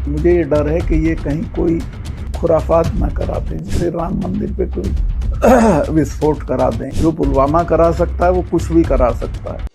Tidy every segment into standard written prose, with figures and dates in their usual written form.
मुझे ये डर है कि ये कहीं कोई खुराफात ना करा दें, जैसे राम मंदिर पे कोई विस्फोट करा दें। जो पुलवामा करा सकता है वो कुछ भी करा सकता है।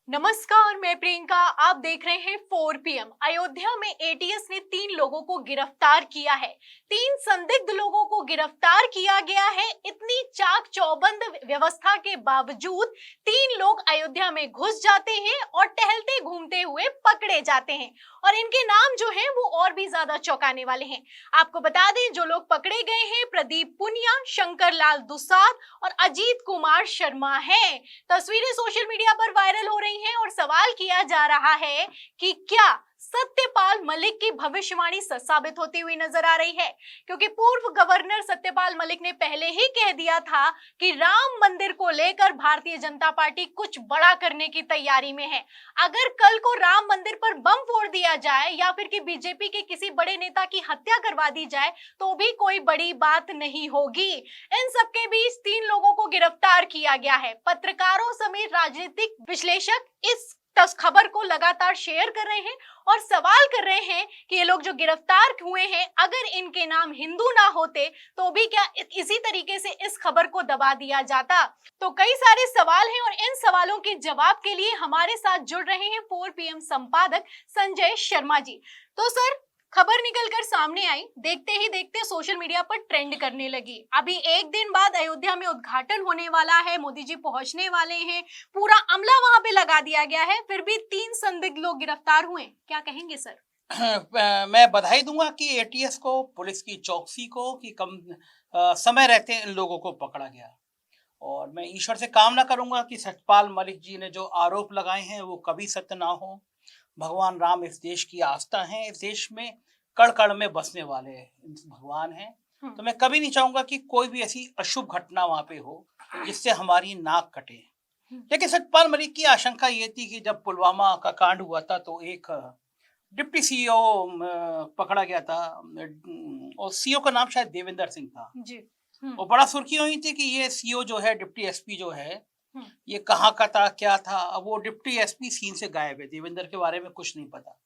नमस्कार, मैं प्रियंका। आप देख रहे हैं 4 PM। अयोध्या में एटीएस ने 3 लोगों को गिरफ्तार किया है। 3 संदिग्ध लोगों को गिरफ्तार किया गया है। इतनी चाक चौबंद व्यवस्था के बावजूद 3 लोग अयोध्या में घुस जाते हैं और टहलते घूमते हुए पकड़े जाते हैं, और इनके नाम जो हैं वो और भी ज्यादा चौंकाने वाले हैं। आपको बता दें, जो लोग पकड़े गए हैं प्रदीप पुनिया, शंकर लाल दुसाद और अजीत कुमार शर्मा हैं। तस्वीरें सोशल मीडिया पर वायरल हो रही हैं और सवाल किया जा रहा है कि क्या सत्यपाल मलिक की भविष्यवाणी सच साबित होती हुई नजर आ रही है, क्योंकि पूर्व गवर्नर सत्यपाल मलिक ने पहले ही कह दिया था कि राम मंदिर को लेकर भारतीय जनता पार्टी कुछ बड़ा करने की तैयारी में है। अगर कल को राम मंदिर पर बम फोड़ दिया जाए या फिर कि बीजेपी के किसी बड़े नेता की हत्या करवा दी जाए तो भी कोई बड़ी बात नहीं होगी। इन सबके बीच 3 लोगों को गिरफ्तार किया गया है। पत्रकारों समेत राजनीतिक विश्लेषक इस खबर को लगातार शेयर कर रहे हैं और सवाल कर रहे हैं कि ये लोग जो गिरफ्तार हुए हैं, अगर इनके नाम हिंदू ना होते तो भी क्या इसी तरीके से इस खबर को दबा दिया जाता। तो कई सारे सवाल हैं और इन सवालों के जवाब के लिए हमारे साथ जुड़ रहे हैं 4 PM संपादक संजय शर्मा जी। तो सर, खबर निकलकर सामने आई, देखते ही देखते सोशल मीडिया पर ट्रेंड करने लगी। अभी एक दिन बाद अयोध्या में उद्घाटन होने वाला है, मोदी जी पहुंचने वाले हैं, पूरा अमला वहां पे लगा दिया गया है, फिर भी 3 संदिग्ध लोग गिरफ्तार हुए। क्या कहेंगे सर? मैं बधाई दूंगा कि एटीएस को, पुलिस की चौकसी को, कि कम समय रहते इन लोगों को पकड़ा गया। और मैं ईश्वर से कामना करूंगा कि सत्यपाल मलिक जी ने जो आरोप लगाए हैं वो कभी सत्य ना हो। भगवान राम इस देश की आस्था हैं, इस देश में कण कण में बसने वाले भगवान हैं। तो मैं कभी नहीं चाहूंगा कि कोई भी ऐसी अशुभ घटना वहां पे हो जिससे हमारी नाक कटे। लेकिन सत्यपाल मलिक की आशंका ये थी कि जब पुलवामा का कांड हुआ था तो एक डिप्टी सीईओ पकड़ा गया था, और सीईओ का नाम शायद देवेंद्र सिंह था जी। और बड़ा सुर्खी हुई थी कि ये सीईओ जो है, डिप्टी एसपी जो है, ये कहाँ का था, क्या था। अब वो डिप्टी एसपी सीन से गायब है, देवेंद्र के बारे में कुछ नहीं पता।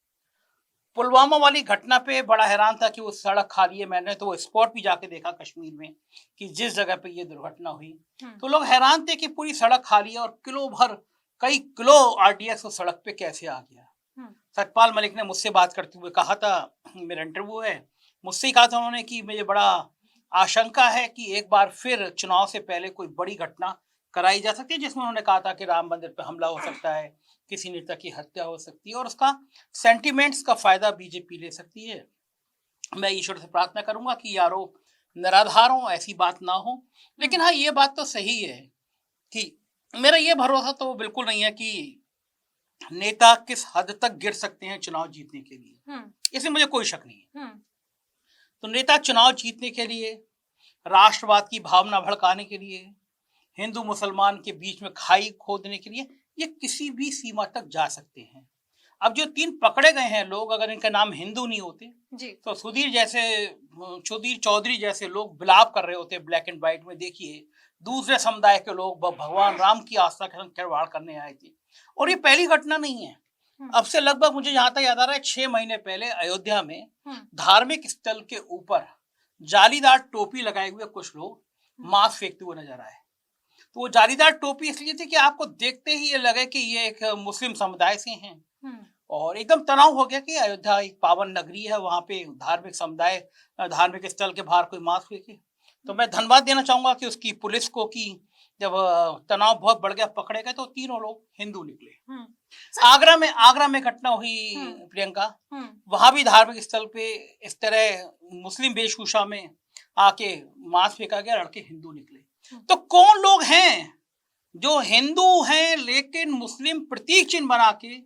पुलवामा वाली घटना पे बड़ा हैरान था कि वो सड़क खाली है। मैंने तो वो स्पॉट भी जाके देखा कश्मीर में कि जिस जगह पे ये दुर्घटना हुई, तो लोग हैरान थे कि पूरी सड़क खाली है और किलो भर, कई किलो आरडीएक्स उस सड़क पे कैसे आ गया। सत्यपाल मलिक ने मुझसे बात करते हुए कहा था, मेरा इंटरव्यू है, मुझसे ही कहा था उन्होंने कि मुझे बड़ा आशंका है कि एक बार फिर चुनाव से पहले कोई बड़ी घटना कराई जा सकती है, जिसमें उन्होंने कहा था कि राम मंदिर पर हमला हो सकता है, किसी नेता की हत्या हो सकती है और उसका सेंटिमेंट्स का फायदा बीजेपी ले सकती है। मैं ईश्वर से प्रार्थना करूंगा कि ये आरोप निराधार हो, ऐसी बात ना हो। लेकिन हाँ, ये बात तो सही है कि मेरा ये भरोसा तो बिल्कुल नहीं है कि नेता किस हद तक गिर सकते हैं चुनाव जीतने के लिए, इसमें मुझे कोई शक नहीं है। तो नेता चुनाव जीतने के लिए, राष्ट्रवाद की भावना भड़काने के लिए, हिंदू मुसलमान के बीच में खाई खोदने के लिए, ये किसी भी सीमा तक जा सकते हैं। अब जो 3 पकड़े गए हैं लोग, अगर इनका नाम हिंदू नहीं होते जी, तो सुधीर चौधरी जैसे लोग बिलाप कर रहे होते ब्लैक एंड व्हाइट में। देखिए, दूसरे समुदाय के लोग भगवान राम की आस्था के संग खिलवाड़ करने आए थे। और ये पहली घटना नहीं है। अब से लगभग, मुझे जहां तक याद आ रहा है, 6 महीने पहले अयोध्या में धार्मिक स्थल के ऊपर जालीदार टोपी लगाए हुए कुछ लोग मांस फेंकते हुए नजर आए। तो वो जालीदार टोपी इसलिए थी कि आपको देखते ही ये लगे कि ये एक मुस्लिम समुदाय से हैं। और एकदम तनाव हो गया कि अयोध्या एक पावन नगरी है, वहां पे धार्मिक समुदाय, धार्मिक स्थल के बाहर कोई मांस फेंके। तो मैं धन्यवाद देना चाहूंगा कि उसकी पुलिस को, कि जब तनाव बहुत बढ़ गया, पकड़े गए तो 3 लोग हिंदू निकले। आगरा में घटना हुई प्रियंका, वहां भी धार्मिक स्थल पे इस तरह मुस्लिम वेशभूषा में आके मांस फेंका गया, लड़के हिंदू निकले। तो कौन लोग हैं जो हिंदू हैं लेकिन मुस्लिम प्रतीक चिन्ह बना के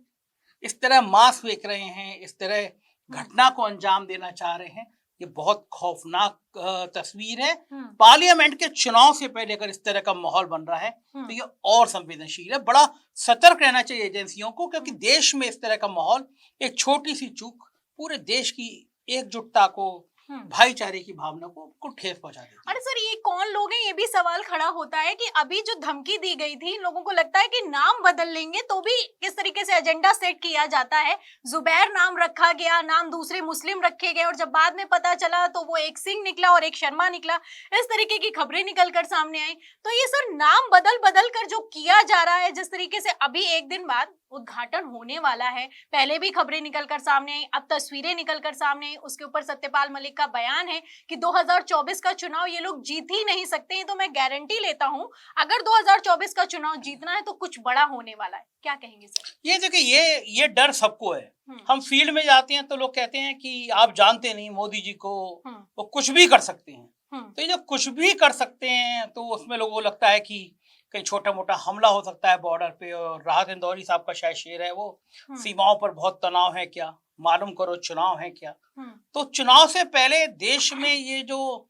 इस तरह मांस फेंक रहे हैं, इस तरह घटना को अंजाम देना चाह रहे हैं? ये बहुत खौफनाक तस्वीर है। पार्लियामेंट के चुनाव से पहले अगर इस तरह का माहौल बन रहा है तो ये और संवेदनशील है। बड़ा सतर्क रहना चाहिए एजेंसियों को, क्योंकि देश में इस तरह का माहौल, एक छोटी सी चूक पूरे देश की एकजुटता को भाईचारे की भावना को ठेस पहुंचा देती है। अरे सर, ये कौन लोग हैं, ये भी सवाल खड़ा होता है कि अभी जो धमकी दी गई थी, लोगों को लगता है कि नाम बदल लेंगे तो भी किस तरीके से एजेंडा सेट किया जाता है। जुबैर नाम रखा गया, नाम दूसरे मुस्लिम रखे गए, और जब बाद में पता चला तो वो एक सिंह निकला और एक शर्मा निकला। इस तरीके की खबरें निकल कर सामने आई। तो ये सर नाम बदल बदल कर जो किया जा रहा है, जिस तरीके से अभी एक दिन बाद उद्घाटन होने वाला है, पहले भी खबरें निकल कर सामने आई, अब तस्वीरें निकल कर सामने आई, उसके ऊपर सत्यपाल मलिक का बयान है कि 2024 का चुनाव ये लोग जीत ही नहीं सकते। तो मैं गारंटी लेता हूं, अगर 2024 का चुनाव जीतना है तो कुछ बड़ा होने वाला है। क्या कहेंगे सर? ये देखिए, ये डर सबको है। हम फील्ड में जाते हैं तो लोग कहते हैं कि आप जानते नहीं मोदी जी को, वो कुछ भी कर सकते हैं। तो ये जब कुछ भी कर सकते हैं तो उसमें लोगों को लगता है कि कहीं छोटा मोटा हमला हो सकता है बॉर्डर पे। और राहत इंदौरी साहब का शायद शेर है वो, सीमाओं पर बहुत तनाव है क्या, मालूम करो चुनाव है क्या। तो चुनाव से पहले देश में ये जो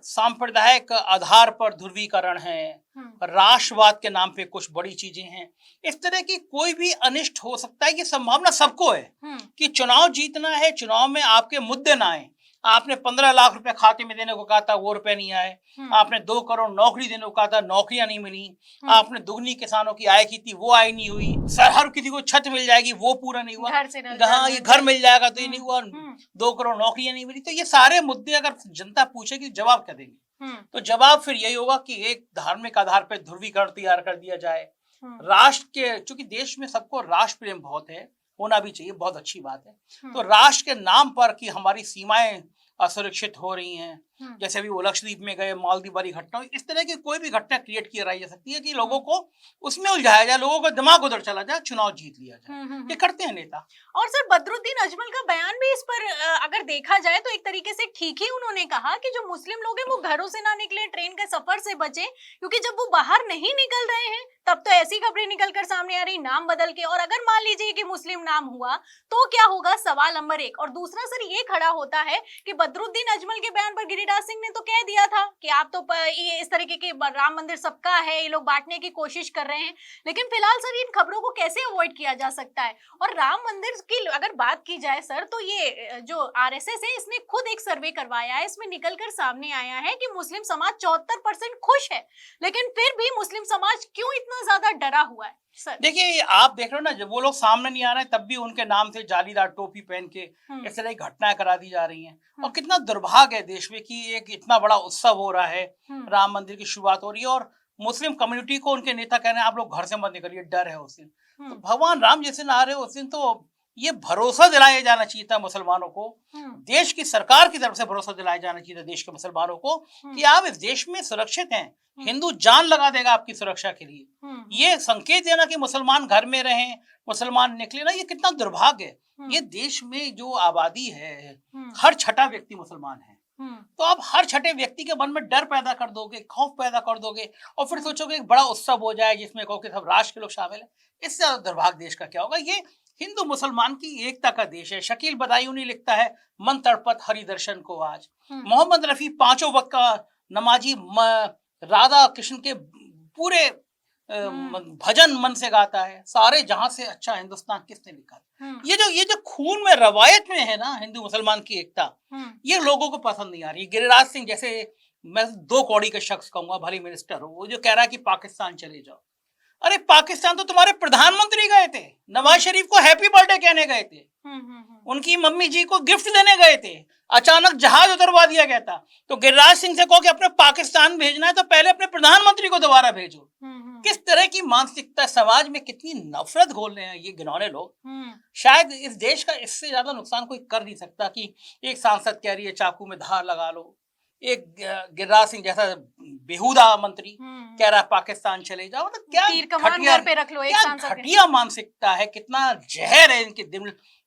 सांप्रदायिक आधार पर ध्रुवीकरण है, राष्ट्रवाद के नाम पे कुछ बड़ी चीजें हैं, इस तरह की कोई भी अनिष्ट हो सकता है। ये संभावना सबको है कि चुनाव जीतना है, चुनाव में आपके मुद्दे ना आए। आपने 15 लाख रुपए खाते में देने को कहा था, वो रुपए नहीं आए। आपने 2 करोड़ नौकरी देने को कहा था, नौकरियां नहीं मिली। आपने दुगनी किसानों की आय की थी, वो आय नहीं हुई। हर किसी को छत मिल जाएगी, वो पूरा नहीं हुआ। हाँ, ये घर मिल जाएगा तो ये नहीं हुआ। 2 करोड़ नौकरियां नहीं मिली। तो ये सारे मुद्दे अगर जनता पूछेगी जवाब क्या देंगे? तो जवाब फिर यही होगा कि एक धार्मिक आधार पर ध्रुवीकरण तैयार कर दिया जाए। राष्ट्र के, चूंकि देश में सबको राष्ट्र प्रेम बहुत है, होना भी चाहिए, बहुत अच्छी बात है। तो राष्ट्र के नाम पर कि हमारी सीमाएं असुरक्षित हो रही हैं, जैसे अभी वो लक्षद्वीप में गए, मालदीव वाली घटना, इस तरह की कोई भी घटना क्रिएट की जा सकती है कि लोगों को उसमें उलझाया जाए, लोगों का दिमाग उधर चला जाए, चुनाव जीत लिया जाए। ये करते हैं नेता। और सर बदरुद्दीन अजमल का बयान भी इस पर अगर देखा जाए तो एक तरीके से ठीक ही उन्होंने कहा कि जो मुस्लिम लोग हैं वो घरों से ना निकले, ट्रेन के सफर से बचे, क्योंकि जब वो बाहर नहीं निकल रहे हैं तब तो ऐसी खबरें निकल कर सामने आ रही, नाम बदल के। और अगर मान लीजिए कि मुस्लिम नाम हुआ तो क्या होगा, सवाल नंबर 1। और दूसरा सर ये खड़ा होता है कि बदरुद्दीन अजमल के बयान पर गिरिराज सिंह ने तो कह दिया था कि आप तो ये इस तरीके के राम मंदिर सबका है, ये लोग बांटने की कोशिश कर रहे हैं। लेकिन फिलहाल सर इन खबरों को कैसे अवॉइड किया जा सकता है? और राम मंदिर की अगर बात की जाए सर, तो ये जो आरएसएस है इसने खुद एक सर्वे करवाया है, इसमें निकलकर सामने आया है कि मुस्लिम समाज 74% खुश है, लेकिन फिर भी मुस्लिम समाज क्यों इतना ज्यादा डरा हुआ है? सर देखिए, आप देख रहे हो ना, जब वो लोग सामने नहीं आ रहे हैं तब भी उनके नाम से जालीदार टोपी पहन के इस तरह की घटनाएं करा दी जा रही हैं। और कितना दुर्भाग्य है देश में कि एक इतना बड़ा उत्सव हो रहा है, राम मंदिर की शुरुआत हो रही है और मुस्लिम कम्युनिटी को उनके नेता कह रहे हैं आप लोग घर से मत निकलिए, डर है उस दिन। तो भगवान राम जिस दिन आ रहे हो उस दिन तो ये भरोसा दिलाया जाना चाहिए था मुसलमानों को, देश की सरकार की तरफ से भरोसा दिलाया जाना चाहिए था देश के मुसलमानों को कि आप इस देश में सुरक्षित हैं, हिंदू जान लगा देगा आपकी सुरक्षा के लिए। ये संकेत देना कि मुसलमान घर में रहें, मुसलमान निकले ना, ये कितना दुर्भाग्य है। ये देश में जो आबादी है, हर छठा व्यक्ति मुसलमान है। तो आप हर छठे व्यक्ति के मन में डर पैदा कर दोगे, खौफ पैदा कर दोगे और फिर सोचोगे एक बड़ा उत्सव हो जाए जिसमें कहो कि सब राष्ट्र के लोग शामिल हैं। इससे ज्यादा दुर्भाग्य देश का क्या होगा? ये हिंदू मुसलमान की एकता का देश है। शकील बदायूनी लिखता है, मन तड़पत हरि दर्शन को आज। मोहम्मद रफी 5 वक्त का नमाजी राधा कृष्ण के पूरे भजन मन से गाता है, सारे जहां से अच्छा हिंदुस्तान किसने लिखा? ये जो खून में रवायत में है ना हिंदू मुसलमान की एकता, ये लोगों को पसंद नहीं आ रही। गिरिराज सिंह जैसे, मैं 2 कौड़ी के शख्स कहूंगा, भले मिनिस्टर हो, वो जो कह रहा है कि पाकिस्तान चले जाओ। अरे पाकिस्तान तो तुम्हारे प्रधानमंत्री गए थे, नवाज शरीफ को हैप्पी बर्थडे कहने गए थे, उनकी मम्मी जी को गिफ्ट देने गए थे, अचानक जहाज उतरवा दिया गया था। तो गिरिराज सिंह से कहो कि अपने पाकिस्तान भेजना है तो पहले अपने प्रधानमंत्री को दोबारा भेजो। किस तरह की मानसिकता, समाज में कितनी नफरत घोल रहे हैं ये घिनौने लोग। शायद इस देश का इससे ज्यादा नुकसान कोई कर नहीं सकता कि एक सांसद कह रही है चाकू में धार लगा लो, एक गिरिराज सिंह जैसा बेहुदा मंत्री कह रहा है पाकिस्तान चले जाओ। तो क्या घटिया मानसिकता है, कितना जहर है इनके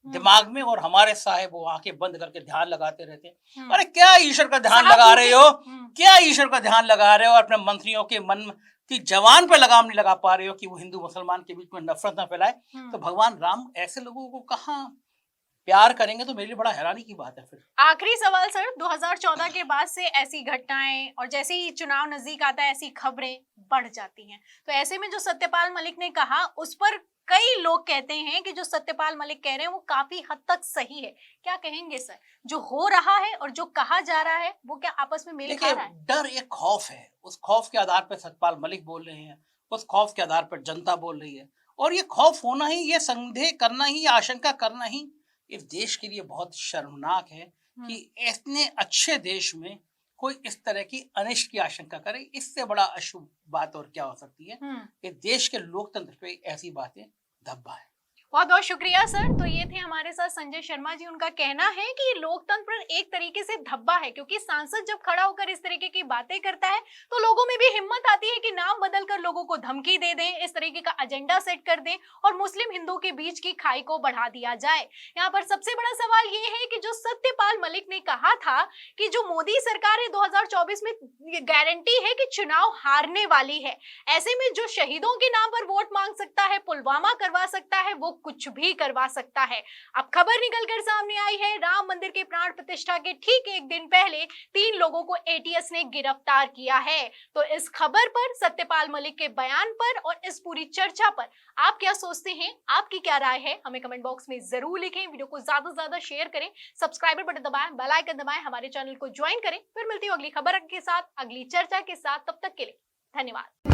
दिमाग में। और हमारे साहेब वो आंखें बंद करके ध्यान लगाते रहते हैं। अरे क्या ईश्वर का ध्यान लगा रहे हो, क्या ईश्वर का ध्यान लगा रहे हो? अपने मंत्रियों के मन की जवान पे लगाम नहीं लगा पा रहे हो कि वो हिंदू मुसलमान के बीच में नफरत ना फैलाए। तो भगवान राम ऐसे लोगों को कहाँ प्यार करेंगे? तो मेरे लिए बड़ा हैरानी की बात है। फिर आखिरी सवाल सर, 2014 के बाद से ऐसी घटनाएं और जैसे ही चुनाव नजदीक आता है ऐसी खबरें बढ़ जाती हैं, तो ऐसे में जो सत्यपाल मलिक ने कहा उस पर कई लोग कहते हैं कि जो सत्यपाल मलिक कह रहे हैं वो काफी हद तक सही है। क्या कहेंगे सर, जो हो रहा है और जो कहा जा रहा है वो क्या आपस में मेल खा रहा है? डर एक खौफ है, उस खौफ के आधार पर सतपाल मलिक बोल रहे हैं, उस खौफ के आधार पर जनता बोल रही है। और ये खौफ होना ही, ये संदेह करना ही, आशंका करना ही इस देश के लिए बहुत शर्मनाक है कि इतने अच्छे देश में कोई इस तरह की अनिष्ट की आशंका करे। इससे बड़ा अशुभ बात और क्या हो सकती है कि देश के लोकतंत्र पे ऐसी बातें धब्बा है। बहुत बहुत शुक्रिया सर। तो ये थे हमारे साथ संजय शर्मा जी। उनका कहना है कि लोकतंत्र पर एक तरीके से धब्बा है, क्योंकि सांसद जब खड़ा होकर इस तरीके की बातें करता है तो लोगों में भी हिम्मत आती है कि नाम बदलकर लोगों को धमकी दे दें, इस तरीके का एजेंडा सेट कर दें और मुस्लिम हिंदू के बीच की खाई को बढ़ा दिया जाए। यहाँ पर सबसे बड़ा सवाल ये है कि जो सत्यपाल मलिक ने कहा था कि जो मोदी सरकार है 2024 में गारंटी है कि चुनाव हारने वाली है, ऐसे में जो शहीदों के नाम पर वोट मांग सकता है, पुलवामा करवा सकता है, वो कुछ भी करवा सकता है। अब खबर निकलकर सामने आई है, राम मंदिर के प्राण प्रतिष्ठा के ठीक एक दिन पहले 3 लोगों को एटीएस ने गिरफ्तार किया है। तो इस खबर पर, सत्यपाल मलिक के बयान पर और इस पूरी चर्चा पर आप क्या सोचते हैं? आपकी क्या राय है? हमें कमेंट बॉक्स में जरूर लिखें। वीडियो को ज्यादा से ज्यादा शेयर करें, सब्सक्राइबर बटन दबाएं, बेल आइकन दबाएं, हमारे चैनल को ज्वाइन करें। फिर मिलती हूँ अगली खबर के साथ, अगली चर्चा के साथ। तब तक के लिए धन्यवाद।